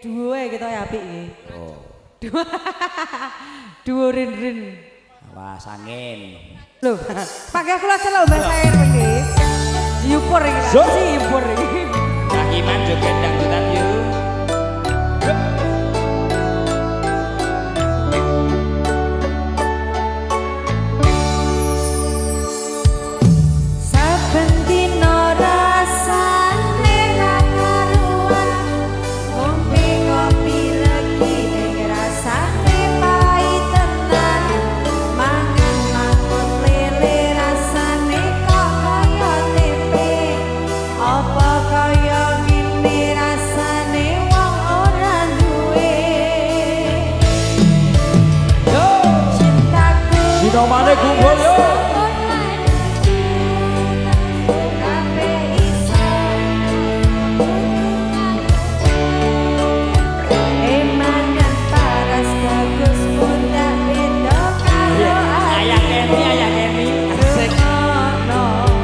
duo kita ya apik nggih. Oh. Duo rin-rin. Awas angin. Loh, pakai kula celok Mbak Sair nggih. Yupur iki Pak. Si yupur iki. Kak Iman joget dangdutan yuk. Nomane kumpul yo.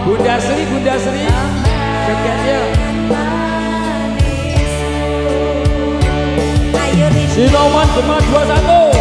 Bunda Sri, jogetnya. Sinoman Demak 21.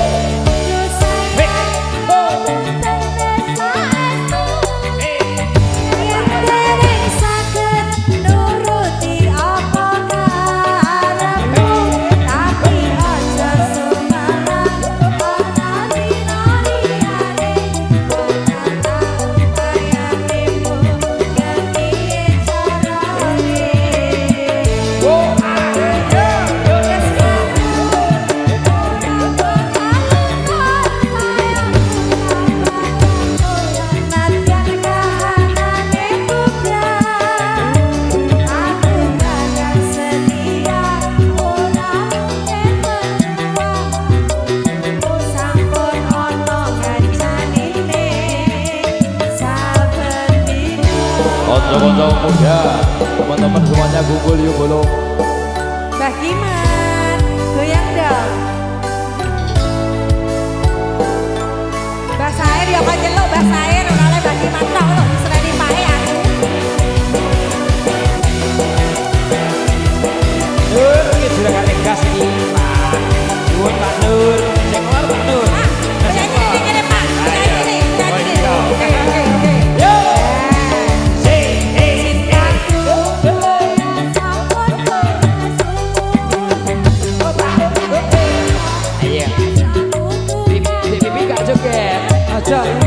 Konco-konco muda, teman-teman semuanya kumpul yuk bolong. Mbak Kiman, goyang dong. Mbak Sair ya kan jeluk Mbak Sair, ora oleh Mbak Kiman tok lho disereni pae aku. Nur, iki juragan gas iki, Pak. Nuwun Pak Nur, sing keluar Pak Nur. Ini Pak, ini. Oke. Aja.